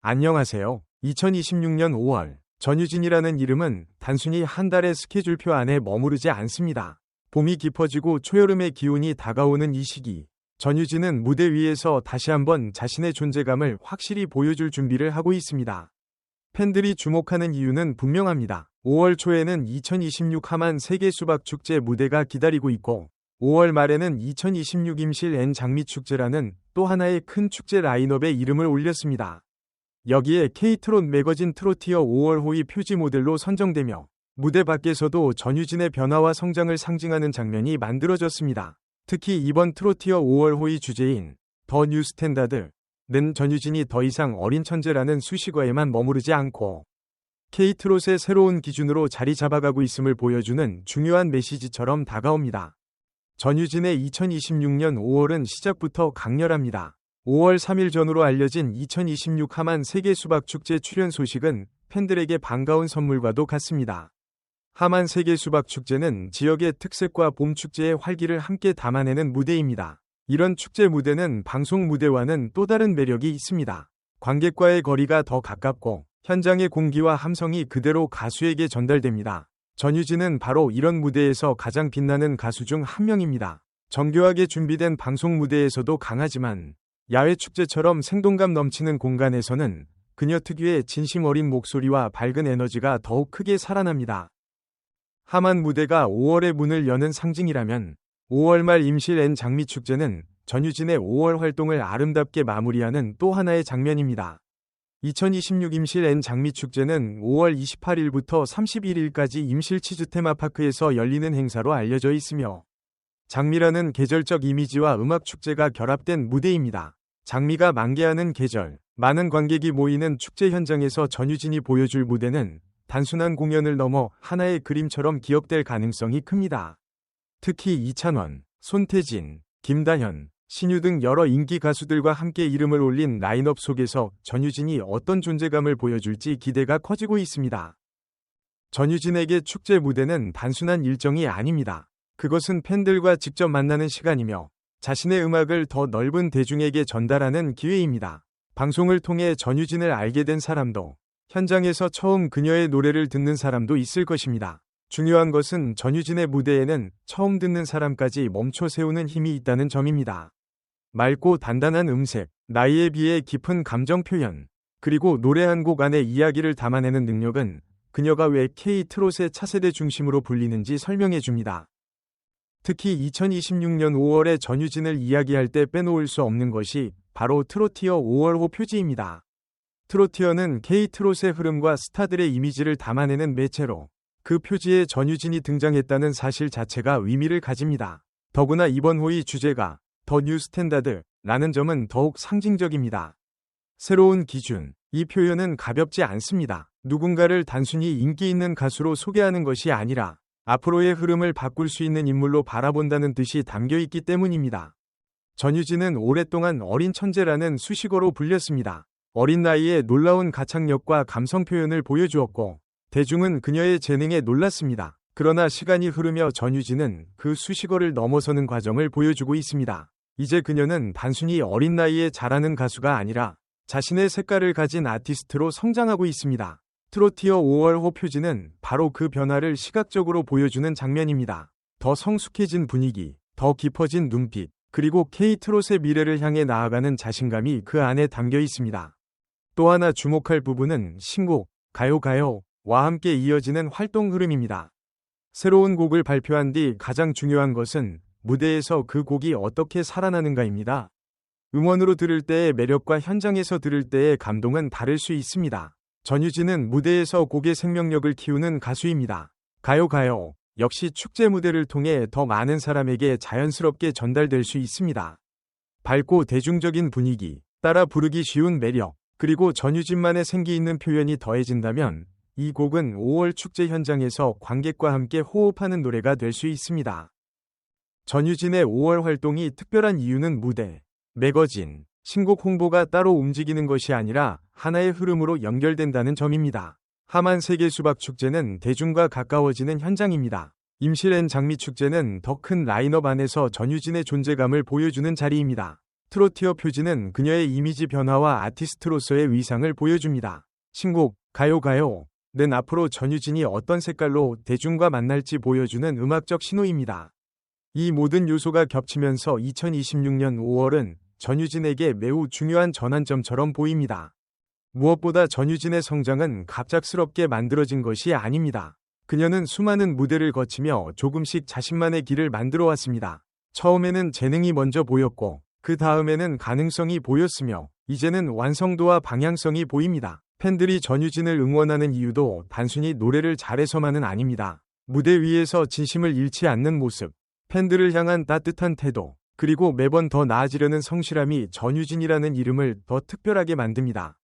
안녕하세요. 2026년 5월, 전유진이라는 이름은 단순히 한 달의 스케줄표 안에 머무르지 않습니다. 봄이 깊어지고 초여름의 기온이 다가오는 이 시기, 전유진은 무대 위에서 다시 한번 자신의 존재감을 확실히 보여줄 준비를 하고 있습니다. 팬들이 주목하는 이유는 분명합니다. 5월 초에는 2026 하만 세계수박축제 무대가 기다리고 있고, 5월 말에는 2026 임실 앤 장미축제라는 또 하나의 큰 축제 라인업에 이름을 올렸습니다. 여기에 K트롯 매거진 트로티어 5월 호위 표지 모델로 선정되며 무대 밖에서도 전유진의 변화와 성장을 상징하는 장면이 만들어졌습니다. 특히 이번 트로티어 5월 호위 주제인 더 뉴 스탠다드는 전유진이 더 이상 어린 천재라는 수식어에만 머무르지 않고 K트롯의 새로운 기준으로 자리 잡아가고 있음을 보여주는 중요한 메시지처럼 다가옵니다. 전유진의 2026년 5월은 시작부터 강렬합니다. 5월 3일 전후로 알려진 2026 하만 세계수박축제 출연 소식은 팬들에게 반가운 선물과도 같습니다. 하만 세계수박축제는 지역의 특색과 봄축제의 활기를 함께 담아내는 무대입니다. 이런 축제 무대는 방송 무대와는 또 다른 매력이 있습니다. 관객과의 거리가 더 가깝고 현장의 공기와 함성이 그대로 가수에게 전달됩니다. 전유진은 바로 이런 무대에서 가장 빛나는 가수 중 한 명입니다. 정교하게 준비된 방송 무대에서도 강하지만 야외 축제처럼 생동감 넘치는 공간에서는 그녀 특유의 진심 어린 목소리와 밝은 에너지가 더욱 크게 살아납니다. 하만 무대가 5월의 문을 여는 상징이라면 5월 말 임실 앤 장미축제는 전유진의 5월 활동을 아름답게 마무리하는 또 하나의 장면입니다. 2026 임실 앤 장미축제는 5월 28일부터 31일까지 임실 치즈 테마파크에서 열리는 행사로 알려져 있으며 장미라는 계절적 이미지와 음악 축제가 결합된 무대입니다. 장미가 만개하는 계절, 많은 관객이 모이는 축제 현장에서 전유진이 보여줄 무대는 단순한 공연을 넘어 하나의 그림처럼 기억될 가능성이 큽니다. 특히 이찬원, 손태진, 김다현, 신유 등 여러 인기 가수들과 함께 이름을 올린 라인업 속에서 전유진이 어떤 존재감을 보여줄지 기대가 커지고 있습니다. 전유진에게 축제 무대는 단순한 일정이 아닙니다. 그것은 팬들과 직접 만나는 시간이며 자신의 음악을 더 넓은 대중에게 전달하는 기회입니다. 방송을 통해 전유진을 알게 된 사람도, 현장에서 처음 그녀의 노래를 듣는 사람도 있을 것입니다. 중요한 것은 전유진의 무대에는 처음 듣는 사람까지 멈춰 세우는 힘이 있다는 점입니다. 맑고 단단한 음색, 나이에 비해 깊은 감정 표현, 그리고 노래 한 곡 안에 이야기를 담아내는 능력은 그녀가 왜 K트롯의 차세대 중심으로 불리는지 설명해 줍니다. 특히 2026년 5월에 전유진을 이야기할 때 빼놓을 수 없는 것이 바로 트로티어 5월호 표지입니다. 트로티어는 K트롯의 흐름과 스타들의 이미지를 담아내는 매체로 그 표지에 전유진이 등장했다는 사실 자체가 의미를 가집니다. 더구나 이번 호의 주제가 더 뉴 스탠다드라는 점은 더욱 상징적입니다. 새로운 기준, 이 표현은 가볍지 않습니다. 누군가를 단순히 인기 있는 가수로 소개하는 것이 아니라 앞으로의 흐름을 바꿀 수 있는 인물로 바라본다는 뜻이 담겨 있기 때문입니다. 전유진은 오랫동안 어린 천재라는 수식어로 불렸습니다. 어린 나이에 놀라운 가창력과 감성 표현을 보여주었고 대중은 그녀의 재능에 놀랐습니다. 그러나 시간이 흐르며 전유진은 그 수식어를 넘어서는 과정을 보여주고 있습니다. 이제 그녀는 단순히 어린 나이에 잘하는 가수가 아니라 자신의 색깔을 가진 아티스트로 성장하고 있습니다. 트로티어 5월호 표지는 바로 그 변화를 시각적으로 보여주는 장면입니다. 더 성숙해진 분위기, 더 깊어진 눈빛, 그리고 K트롯의 미래를 향해 나아가는 자신감이 그 안에 담겨 있습니다. 또 하나 주목할 부분은 신곡, 가요와 함께 이어지는 활동 흐름입니다. 새로운 곡을 발표한 뒤 가장 중요한 것은 무대에서 그 곡이 어떻게 살아나는가입니다. 음원으로 들을 때의 매력과 현장에서 들을 때의 감동은 다를 수 있습니다. 전유진은 무대에서 곡의 생명력을 키우는 가수입니다. 가요 역시 축제 무대를 통해 더 많은 사람에게 자연스럽게 전달될 수 있습니다. 밝고 대중적인 분위기, 따라 부르기 쉬운 매력, 그리고 전유진만의 생기 있는 표현이 더해진다면 이 곡은 5월 축제 현장에서 관객과 함께 호흡하는 노래가 될 수 있습니다. 전유진의 5월 활동이 특별한 이유는 무대, 매거진, 신곡 홍보가 따로 움직이는 것이 아니라 하나의 흐름으로 연결된다는 점입니다. 하만 세계수박축제는 대중과 가까워지는 현장입니다. 임실 앤 장미축제는 더 큰 라인업 안에서 전유진의 존재감을 보여주는 자리입니다. 트로티어 표지는 그녀의 이미지 변화와 아티스트로서의 위상을 보여줍니다. 신곡 가요 가요 는 앞으로 전유진이 어떤 색깔로 대중과 만날지 보여주는 음악적 신호입니다. 이 모든 요소가 겹치면서 2026년 5월은 전유진에게 매우 중요한 전환점처럼 보입니다. 무엇보다 전유진의 성장은 갑작스럽게 만들어진 것이 아닙니다. 그녀는 수많은 무대를 거치며 조금씩 자신만의 길을 만들어 왔습니다. 처음에는 재능이 먼저 보였고 그 다음에는 가능성이 보였으며 이제는 완성도와 방향성이 보입니다. 팬들이 전유진을 응원하는 이유도 단순히 노래를 잘해서만은 아닙니다. 무대 위에서 진심을 잃지 않는 모습, 팬들을 향한 따뜻한 태도, 그리고 매번 더 나아지려는 성실함이 전유진이라는 이름을 더 특별하게 만듭니다.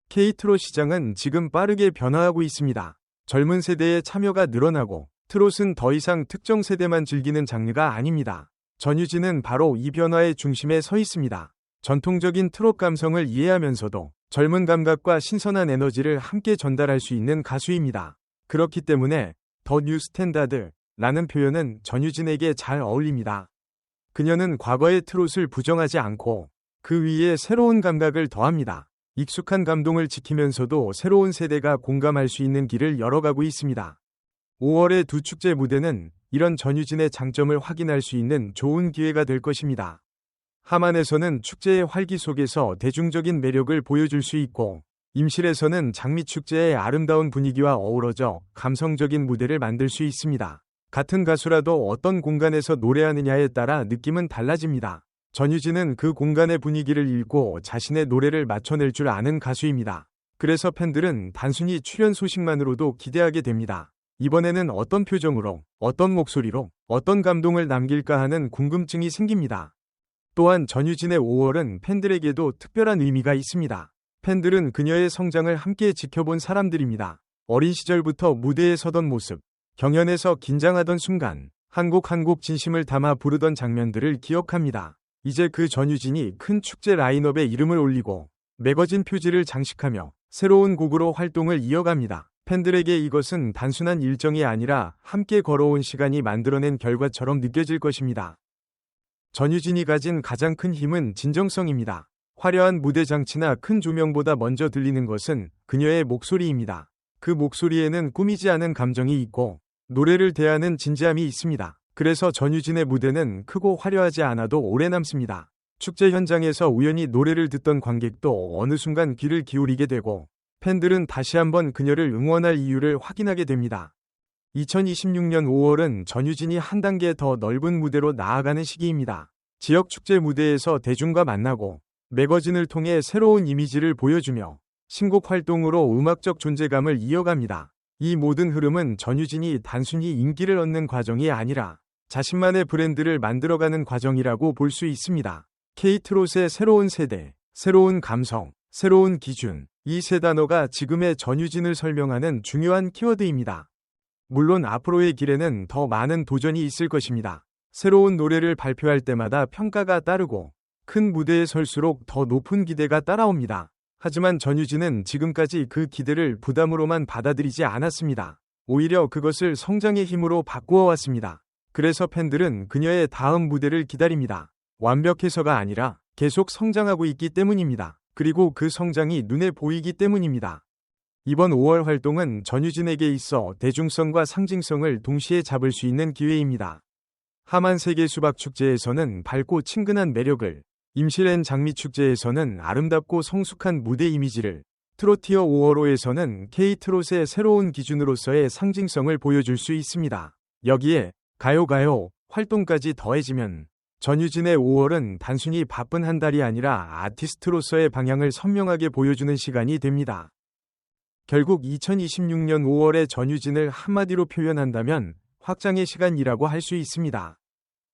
K-트롯 시장은 지금 빠르게 변화하고 있습니다. 젊은 세대의 참여가 늘어나고 트롯은 더 이상 특정 세대만 즐기는 장르가 아닙니다. 전유진은 바로 이 변화의 중심에 서 있습니다. 전통적인 트롯 감성을 이해하면서도 젊은 감각과 신선한 에너지를 함께 전달할 수 있는 가수입니다. 그렇기 때문에 더 뉴 스탠다드라는 표현은 전유진에게 잘 어울립니다. 그녀는 과거의 트롯을 부정하지 않고 그 위에 새로운 감각을 더합니다. 익숙한 감동을 지키면서도 새로운 세대가 공감할 수 있는 길을 열어가고 있습니다. 5월의 두 축제 무대는 이런 전유진의 장점을 확인할 수 있는 좋은 기회가 될 것입니다. 하만에서는 축제의 활기 속에서 대중적인 매력을 보여줄 수 있고, 임실에서는 장미축제의 아름다운 분위기와 어우러져 감성적인 무대를 만들 수 있습니다. 같은 가수라도 어떤 공간에서 노래하느냐에 따라 느낌은 달라집니다. 전유진은 그 공간의 분위기를 읽고 자신의 노래를 맞춰낼 줄 아는 가수입니다. 그래서 팬들은 단순히 출연 소식만으로도 기대하게 됩니다. 이번에는 어떤 표정으로, 어떤 목소리로, 어떤 감동을 남길까 하는 궁금증이 생깁니다. 또한 전유진의 5월은 팬들에게도 특별한 의미가 있습니다. 팬들은 그녀의 성장을 함께 지켜본 사람들입니다. 어린 시절부터 무대에 서던 모습, 경연에서 긴장하던 순간, 한 곡 한 곡 진심을 담아 부르던 장면들을 기억합니다. 이제 그 전유진이 큰 축제 라인업에 이름을 올리고 매거진 표지를 장식하며 새로운 곡으로 활동을 이어갑니다. 팬들에게 이것은 단순한 일정이 아니라 함께 걸어온 시간이 만들어낸 결과처럼 느껴질 것입니다. 전유진이 가진 가장 큰 힘은 진정성입니다. 화려한 무대 장치나 큰 조명보다 먼저 들리는 것은 그녀의 목소리입니다. 그 목소리에는 꾸미지 않은 감정이 있고 노래를 대하는 진지함이 있습니다. 그래서 전유진의 무대는 크고 화려하지 않아도 오래 남습니다. 축제 현장에서 우연히 노래를 듣던 관객도 어느 순간 귀를 기울이게 되고 팬들은 다시 한번 그녀를 응원할 이유를 확인하게 됩니다. 2026년 5월은 전유진이 한 단계 더 넓은 무대로 나아가는 시기입니다. 지역 축제 무대에서 대중과 만나고 매거진을 통해 새로운 이미지를 보여주며 신곡 활동으로 음악적 존재감을 이어갑니다. 이 모든 흐름은 전유진이 단순히 인기를 얻는 과정이 아니라 자신만의 브랜드를 만들어가는 과정이라고 볼 수 있습니다. K-트롯의 새로운 세대, 새로운 감성, 새로운 기준, 이 세 단어가 지금의 전유진을 설명하는 중요한 키워드입니다. 물론 앞으로의 길에는 더 많은 도전이 있을 것입니다. 새로운 노래를 발표할 때마다 평가가 따르고 큰 무대에 설수록 더 높은 기대가 따라옵니다. 하지만 전유진은 지금까지 그 기대를 부담으로만 받아들이지 않았습니다. 오히려 그것을 성장의 힘으로 바꾸어 왔습니다. 그래서 팬들은 그녀의 다음 무대를 기다립니다. 완벽해서가 아니라 계속 성장하고 있기 때문입니다. 그리고 그 성장이 눈에 보이기 때문입니다. 이번 5월 활동은 전유진에게 있어 대중성과 상징성을 동시에 잡을 수 있는 기회입니다. 하만 세계수박축제에서는 밝고 친근한 매력을, 임실엔 장미축제에서는 아름답고 성숙한 무대 이미지를, 트로티어 5월호에서는 K-트롯의 새로운 기준으로서의 상징성을 보여줄 수 있습니다. 여기에 가요 가요 활동까지 더해지면 전유진의 5월은 단순히 바쁜 한 달이 아니라 아티스트로서의 방향을 선명하게 보여주는 시간이 됩니다. 결국 2026년 5월의 전유진을 한마디로 표현한다면 확장의 시간이라고 할 수 있습니다.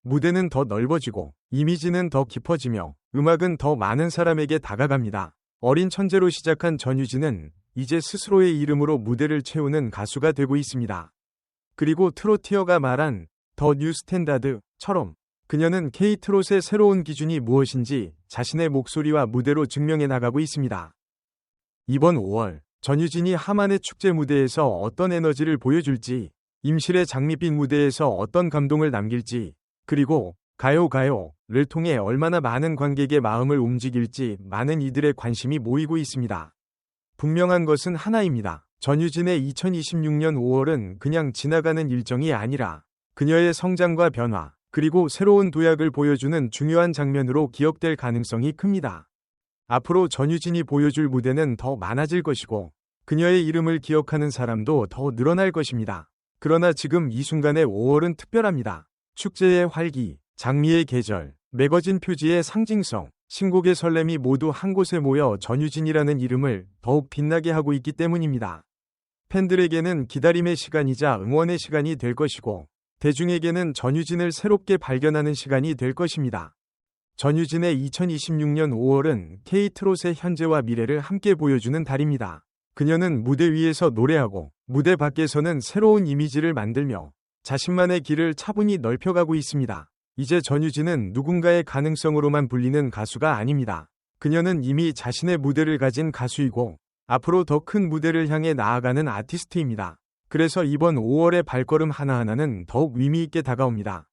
무대는 더 넓어지고 이미지는 더 깊어지며 음악은 더 많은 사람에게 다가갑니다. 어린 천재로 시작한 전유진은 이제 스스로의 이름으로 무대를 채우는 가수가 되고 있습니다. 그리고 트로티어가 말한 더 뉴 스탠다드처럼 그녀는 K-트롯의 새로운 기준이 무엇인지 자신의 목소리와 무대로 증명해 나가고 있습니다. 이번 5월 전유진이 하만의 축제 무대에서 어떤 에너지를 보여줄지, 임실의 장밋빛 무대에서 어떤 감동을 남길지, 그리고 가요 가요 를 통해 얼마나 많은 관객의 마음을 움직일지 많은 이들의 관심이 모이고 있습니다. 분명한 것은 하나입니다. 전유진의 2026년 5월은 그냥 지나가는 일정이 아니라 그녀의 성장과 변화, 그리고 새로운 도약을 보여주는 중요한 장면으로 기억될 가능성이 큽니다. 앞으로 전유진이 보여줄 무대는 더 많아질 것이고 그녀의 이름을 기억하는 사람도 더 늘어날 것입니다. 그러나 지금 이 순간의 5월은 특별합니다. 축제의 활기, 장미의 계절, 매거진 표지의 상징성, 신곡의 설렘이 모두 한 곳에 모여 전유진이라는 이름을 더욱 빛나게 하고 있기 때문입니다. 팬들에게는 기다림의 시간이자 응원의 시간이 될 것이고 대중에게는 전유진을 새롭게 발견하는 시간이 될 것입니다. 전유진의 2026년 5월은 K-트롯의 현재와 미래를 함께 보여주는 달입니다. 그녀는 무대 위에서 노래하고 무대 밖에서는 새로운 이미지를 만들며 자신만의 길을 차분히 넓혀가고 있습니다. 이제 전유진은 누군가의 가능성으로만 불리는 가수가 아닙니다. 그녀는 이미 자신의 무대를 가진 가수이고 앞으로 더 큰 무대를 향해 나아가는 아티스트입니다. 그래서 이번 5월의 발걸음 하나하나는 더욱 의미있게 다가옵니다.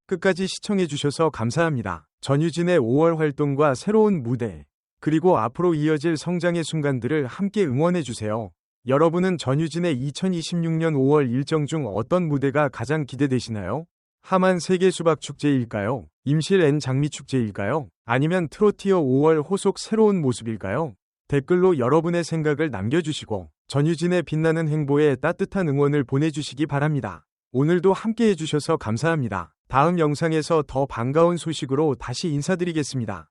끝까지 시청해주셔서 감사합니다. 전유진의 5월 활동과 새로운 무대, 그리고 앞으로 이어질 성장의 순간들을 함께 응원해주세요. 여러분은 전유진의 2026년 5월 일정 중 어떤 무대가 가장 기대되시나요? 하만 세계 수박 축제일까요? 임실 N 장미 축제일까요? 아니면 트로티어 5월 호속 새로운 모습일까요? 댓글로 여러분의 생각을 남겨주시고 전유진의 빛나는 행보에 따뜻한 응원을 보내주시기 바랍니다. 오늘도 함께 해주셔서 감사합니다. 다음 영상에서 더 반가운 소식으로 다시 인사드리겠습니다.